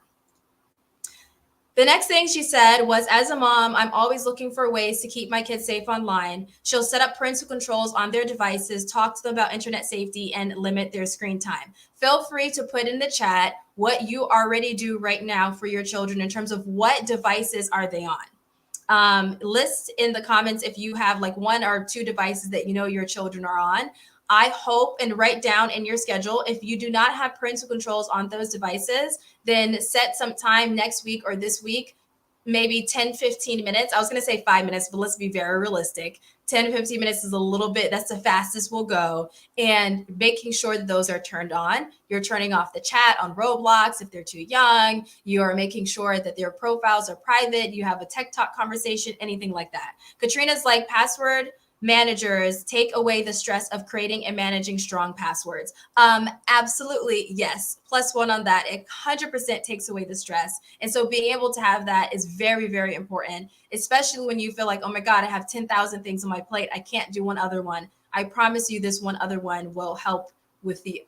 A: The next thing she said was, as a mom, I'm always looking for ways to keep my kids safe online. She'll set up parental controls on their devices, talk to them about internet safety, and limit their screen time. Feel free to put in the chat what you already do right now for your children in terms of what devices are they on. List in the comments if you have like 1 or 2 devices that you know your children are on. I hope and write down in your schedule, if you do not have parental controls on those devices, then set some time next week or this week, maybe 10, 15 minutes. I was going to say 5 minutes, but let's be very realistic. 10, 15 minutes is a little bit, that's the fastest we'll go. And making sure that those are turned on. You're turning off the chat on Roblox if they're too young. You're making sure that their profiles are private. You have a tech talk conversation, anything like that. Katrina's like, password managers take away the stress of creating and managing strong passwords? Absolutely, yes. +1 on that. It 100% takes away the stress. And so being able to have that is very, very important, especially when you feel like, oh my God, I have 10,000 things on my plate. I can't do one other one. I promise you this one other one will help with the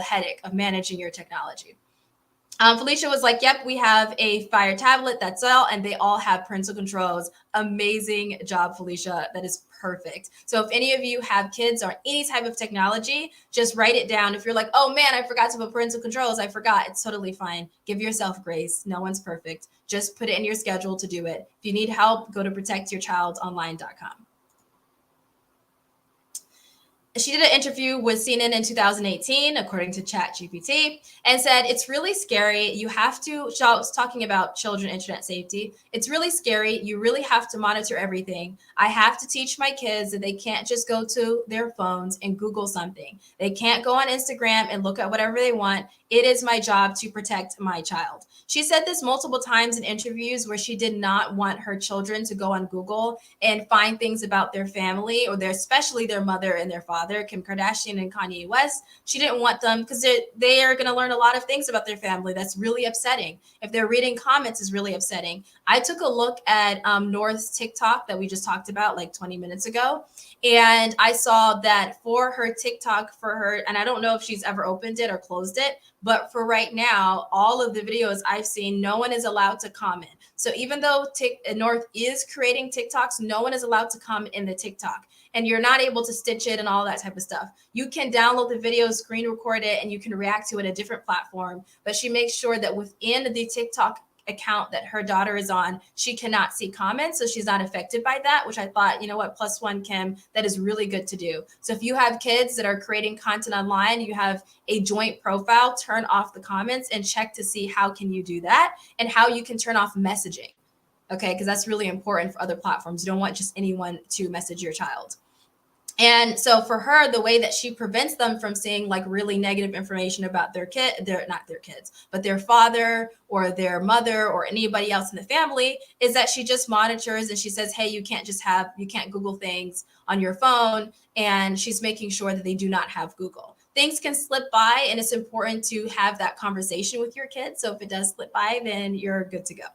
A: headache of managing your technology. Felicia was like, yep, we have a Fire tablet. That's all. And they all have parental controls. Amazing job, Felicia. That is perfect. So if any of you have kids or any type of technology, just write it down. If you're like, oh man, I forgot to put parental controls. I forgot. It's totally fine. Give yourself grace. No one's perfect. Just put it in your schedule to do it. If you need help, go to protectyourchildonline.com. She did an interview with CNN in 2018, according to ChatGPT, and said, it's really scary. You have to, she was talking about children internet safety. It's really scary. You really have to monitor everything. I have to teach my kids that they can't just go to their phones and Google something. They can't go on Instagram and look at whatever they want. It is my job to protect my child. She said this multiple times in interviews where she did not want her children to go on Google and find things about their family or especially their mother and their father, Kim Kardashian and Kanye West. She didn't want them because they are going to learn a lot of things about their family. That's really upsetting. If they're reading comments, is really upsetting. I took a look at North's TikTok that we just talked about like 20 minutes ago. And I saw that for her TikTok, and I don't know if she's ever opened it or closed it, but for right now, all of the videos I've seen, no one is allowed to comment. So even though North is creating TikToks, no one is allowed to comment in the TikTok. And you're not able to stitch it and all that type of stuff. You can download the video, screen record it, and you can react to it in a different platform. But she makes sure that within the TikTok account that her daughter is on, she cannot see comments, so she's not affected by that, which I thought, you know what, +1, Kim, that is really good to do. So if you have kids that are creating content online, you have a joint profile, turn off the comments and check to see how can you do that and how you can turn off messaging, okay? Because that's really important for other platforms. You don't want just anyone to message your child. And so for her, the way that she prevents them from seeing like really negative information about their not their kids, but their father or their mother or anybody else in the family is that she just monitors and she says, hey, you can't Google things on your phone. And she's making sure that they do not have Google. Things can slip by and it's important to have that conversation with your kids. So if it does slip by, then you're good to go.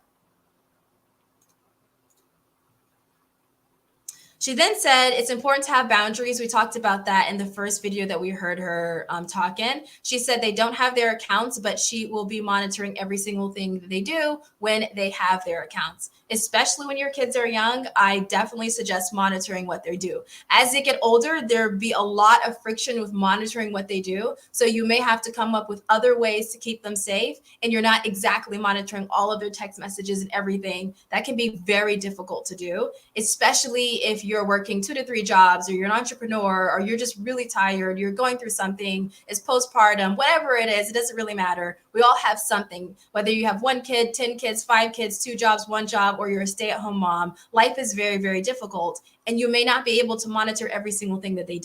A: She then said it's important to have boundaries. We talked about that in the first video that we heard her talk in. She said they don't have their accounts, but she will be monitoring every single thing that they do when they have their accounts. Especially when your kids are young, I definitely suggest monitoring what they do. As they get older, there'll be a lot of friction with monitoring what they do. So you may have to come up with other ways to keep them safe, and you're not exactly monitoring all of their text messages and everything. That can be very difficult to do, especially if you're working 2 to 3 jobs or you're an entrepreneur or you're just really tired, you're going through something, it's postpartum, whatever it is, it doesn't really matter. We all have something, whether you have 1 kid, 10 kids, 5 kids, 2 jobs, 1 job, or you're a stay-at-home mom. Life is very, very difficult. And you may not be able to monitor every single thing that they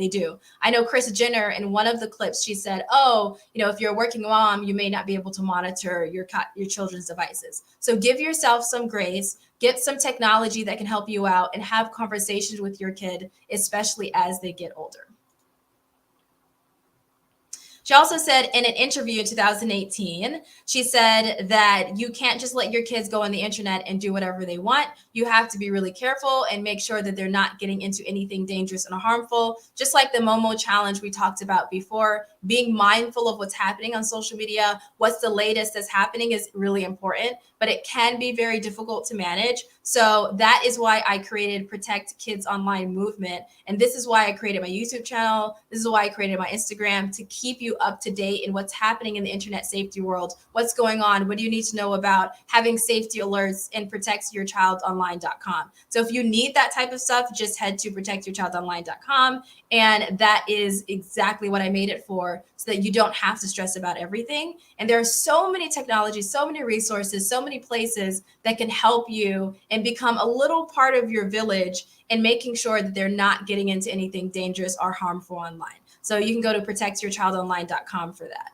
A: do. I know Kris Jenner in one of the clips, she said, oh, if you're a working mom, you may not be able to monitor your children's devices. So give yourself some grace, get some technology that can help you out and have conversations with your kid, especially as they get older. She also said in an interview in 2018, she said that you can't just let your kids go on the internet and do whatever they want. You have to be really careful and make sure that they're not getting into anything dangerous and harmful. Just like the Momo challenge we talked about before, being mindful of what's happening on social media, what's the latest that's happening is really important, but it can be very difficult to manage. So that is why I created Protect Kids Online movement. And this is why I created my YouTube channel. This is why I created my Instagram, to keep you up to date in what's happening in the internet safety world, what's going on, what do you need to know about having safety alerts in protectyourchildonline.com. So if you need that type of stuff, just head to protectyourchildonline.com. And that is exactly what I made it for, so that you don't have to stress about everything. And there are so many technologies, so many resources, so many places that can help you and become a little part of your village and making sure that they're not getting into anything dangerous or harmful online. So you can go to protectyourchildonline.com for that.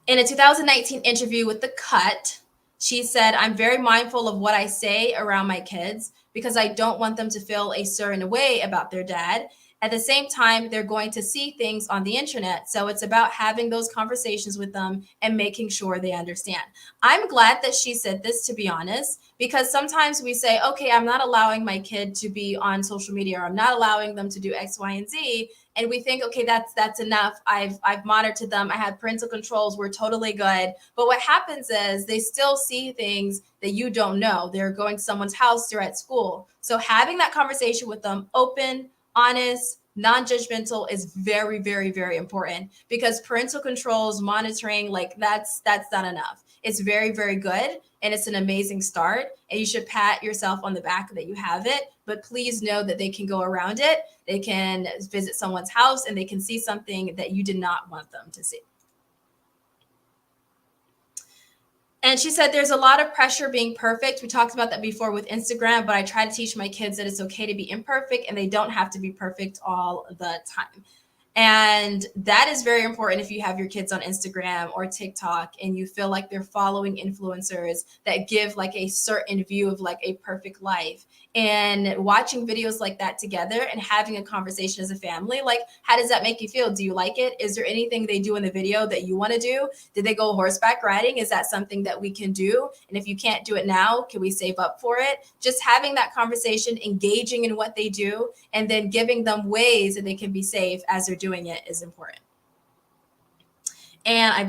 A: In a 2019 interview with The Cut, She said, I'm very mindful of what I say around my kids because I don't want them to feel a certain way about their dad. At the same time, they're going to see things on the internet. So it's about having those conversations with them and making sure they understand. I'm glad that she said this, to be honest, because sometimes we say, okay, I'm not allowing my kid to be on social media, or I'm not allowing them to do X, Y, and Z. And we think, okay, that's enough. I've monitored them. I have parental controls. We're totally good. But what happens is they still see things that you don't know. They're going to someone's house, they're at school. So having that conversation with them, open, honest, non-judgmental, is very, very, very important, because parental controls, monitoring, like that's not enough. It's very, very good, and it's an amazing start, and you should pat yourself on the back that you have it. But please know that they can go around it. They can visit someone's house and they can see something that you did not want them to see. And she said there's a lot of pressure being perfect. We talked about that before with Instagram, but I try to teach my kids that it's okay to be imperfect and they don't have to be perfect all the time. And that is very important if you have your kids on Instagram or TikTok and you feel like they're following influencers that give like a certain view of like a perfect life. And watching videos like that together and having a conversation as a family, like, how does that make you feel? Do you like it? Is there anything they do in the video that you want to do? Did they go horseback riding? Is that something that we can do? And if you can't do it now, can we save up for it? Just having that conversation, engaging in what they do, and then giving them ways that they can be safe as they're doing it is important. And I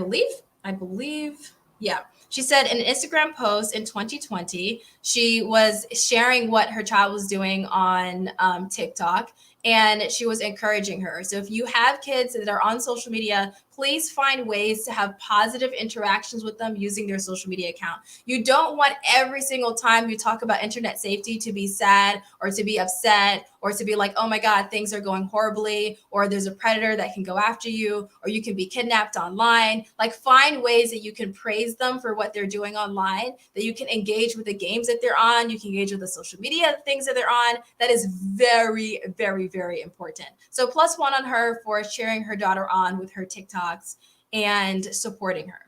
A: believe, yeah. She said in an Instagram post in 2020, she was sharing what her child was doing on TikTok, and she was encouraging her. So if you have kids that are on social media, please find ways to have positive interactions with them using their social media account. You don't want every single time you talk about internet safety to be sad or to be upset or to be like, oh my God, things are going horribly, or there's a predator that can go after you, or you can be kidnapped online. Like, find ways that you can praise them for what they're doing online, that you can engage with the games that they're on, you can engage with the social media things that they're on. That is very, very, very important. So +1 on her for sharing her daughter on with her TikToks and supporting her.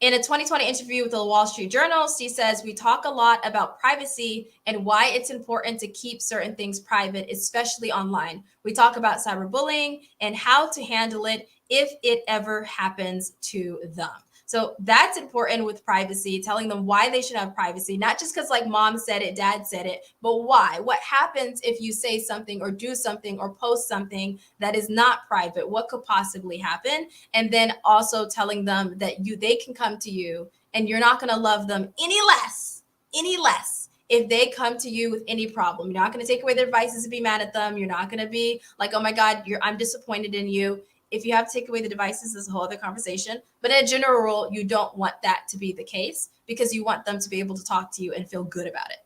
A: In a 2020 interview with the Wall Street Journal, she says, we talk a lot about privacy and why it's important to keep certain things private, especially online. We talk about cyberbullying and how to handle it if it ever happens to them. So that's important with privacy, telling them why they should have privacy, not just because like mom said it, dad said it, but why. What happens if you say something or do something or post something that is not private? What could possibly happen? And then also telling them that they can come to you and you're not going to love them any less if they come to you with any problem. You're not going to take away their devices and be mad at them. You're not going to be like, oh my God, I'm disappointed in you. If you have to take away the devices, there's a whole other conversation. But in a general rule, you don't want that to be the case because you want them to be able to talk to you and feel good about it.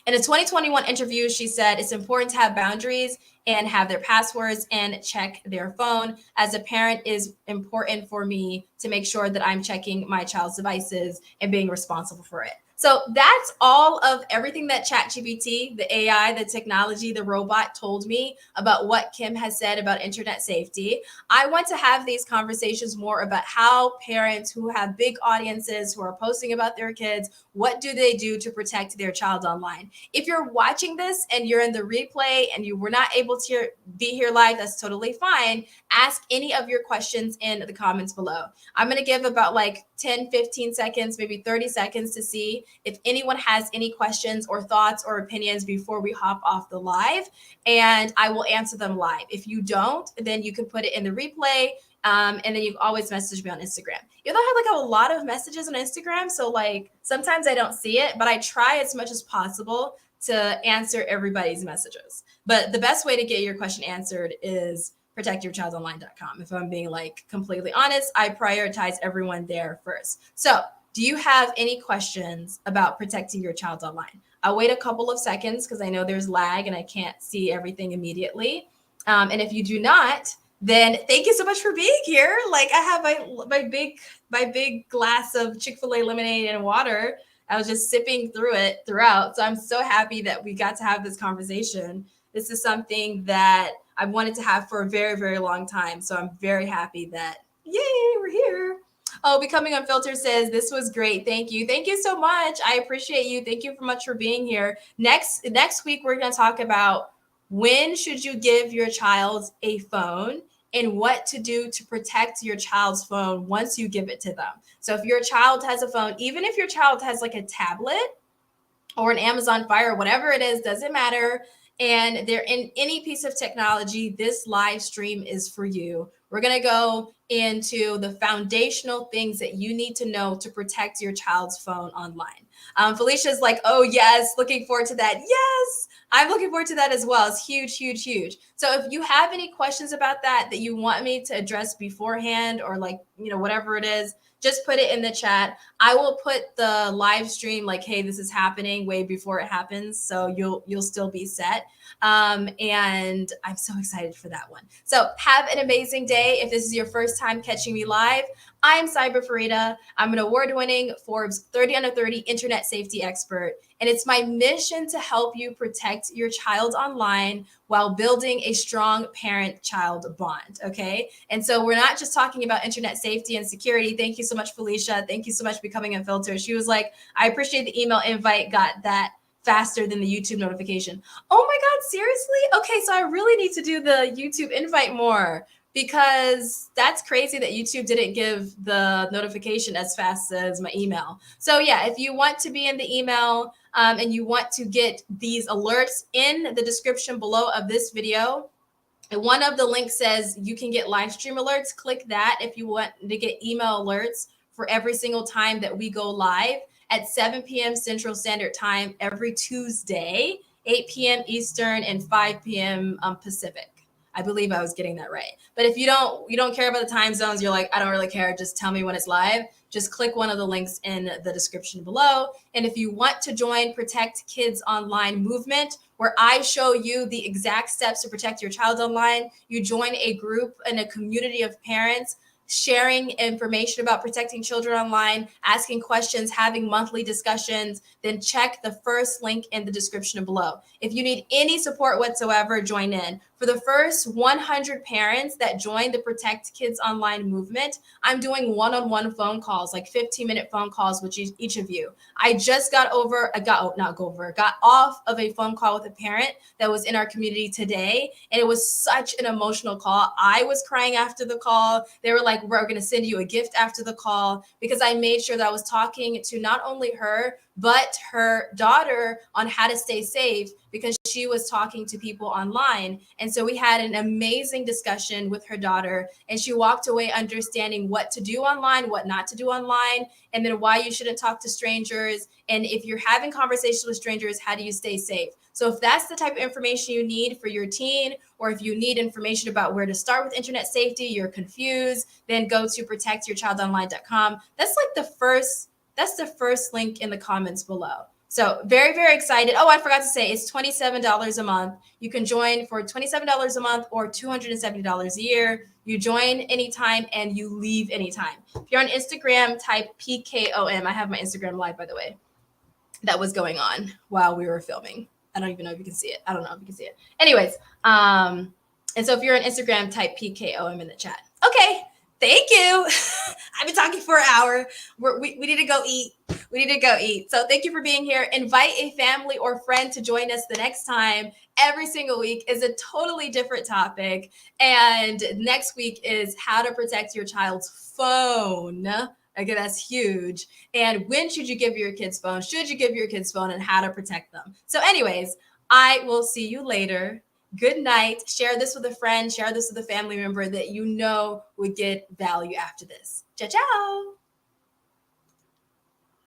A: In a 2021 interview, she said, it's important to have boundaries and have their passwords and check their phone. As a parent, it is important for me to make sure that I'm checking my child's devices and being responsible for it. So that's all of everything that ChatGPT, the AI, the technology, the robot told me about what Kim has said about internet safety. I want to have these conversations more about how parents who have big audiences who are posting about their kids, what do they do to protect their child online? If you're watching this and you're in the replay and you were not able to be here live, that's totally fine. Ask any of your questions in the comments below. I'm going to give about like 10, 15 seconds, maybe 30 seconds to see if anyone has any questions or thoughts or opinions before we hop off the live, and I will answer them live. If you don't, then you can put it in the replay, and then you can always message me on Instagram. You know, I have like a lot of messages on Instagram, so like sometimes I don't see it, but I try as much as possible to answer everybody's messages. But the best way to get your question answered is protectyourchildonline.com. If I'm being like completely honest, I prioritize everyone there first. So do you have any questions about protecting your child online? I'll wait a couple of seconds because I know there's lag and I can't see everything immediately. And if you do not, then thank you so much for being here. Like, I have my big glass of Chick-fil-A lemonade and water. I was just sipping through it throughout. So I'm so happy that we got to have this conversation. This is something that I've wanted to have for a very, very long time. So I'm very happy that, yay, we're here. Oh, Becoming Unfiltered says, this was great. Thank you. Thank you so much. I appreciate you. Thank you so much for being here. Next week, we're going to talk about when should you give your child a phone and what to do to protect your child's phone once you give it to them. So if your child has a phone, even if your child has like a tablet or an Amazon Fire, whatever it is, doesn't matter, and they're in any piece of technology, this live stream is for you. We're going to go into the foundational things that you need to know to protect your child's phone online. Felicia's like, oh, yes, looking forward to that. Yes, I'm looking forward to that as well. It's huge, huge, huge. So if you have any questions about that you want me to address beforehand, or like, whatever it is, just put it in the chat. I will put the live stream like, hey, this is happening way before it happens. So you'll still be set. And I'm so excited for that one. So have an amazing day. If this is your first time catching me live, I'm CyberFareedah. I'm an award-winning Forbes 30 under 30 internet safety expert. And it's my mission to help you protect your child online while building a strong parent-child bond, okay? And so we're not just talking about internet safety and security. Thank you so much, Felicia. Thank you so much, Becoming Unfiltered. She was like, I appreciate the email invite, got that faster than the YouTube notification. Oh my God, seriously? Okay, so I really need to do the YouTube invite more, because that's crazy that YouTube didn't give the notification as fast as my email. So yeah, if you want to be in the email and you want to get these alerts in the description below of this video, and one of the links says you can get live stream alerts. Click that if you want to get email alerts for every single time that we go live at 7 p.m. Central Standard Time every Tuesday, 8 p.m. Eastern and 5 p.m. Pacific. I believe I was getting that right. But if you don't care about the time zones, you're like, I don't really care, just tell me when it's live. Just click one of the links in the description below. And if you want to join Protect Kids Online movement, where I show you the exact steps to protect your child online, you join a group and a community of parents sharing information about protecting children online, asking questions, having monthly discussions, then check the first link in the description below. If you need any support whatsoever, join in. For the first 100 parents that join the Protect Kids Online movement, I'm doing one-on-one phone calls, like 15-minute phone calls with each of you. I just got off of a phone call with a parent that was in our community today, and it was such an emotional call. I was crying after the call. They were like, we're going to send you a gift after the call, because I made sure that I was talking to not only her, but her daughter on how to stay safe, because she was talking to people online. And so we had an amazing discussion with her daughter, and she walked away understanding what to do online, what not to do online, and then why you shouldn't talk to strangers. And if you're having conversations with strangers, how do you stay safe? So if that's the type of information you need for your teen, or if you need information about where to start with internet safety, you're confused, then go to protectyourchildonline.com. That's the first link in the comments below. So very, very excited. Oh, I forgot to say, it's $27 a month. You can join for $27 a month or $270 a year. You join anytime and you leave anytime. If you're on Instagram, type PKOM. I have my Instagram live, by the way. That was going on while we were filming. I don't even know if you can see it. I don't know if you can see it. Anyways, and so if you're on Instagram, type PKOM in the chat. Okay. Thank you. I've been talking for an hour. We need to go eat. We need to go eat. So thank you for being here. Invite a family or friend to join us the next time. Every single week is a totally different topic. And next week is how to protect your child's phone. Okay, that's huge. And when should you give your kids phone? Should you give your kids phone, and how to protect them? So anyways, I will see you later. Good night. Share this with a friend. Share this with a family member that you know would get value after this. Ciao, ciao.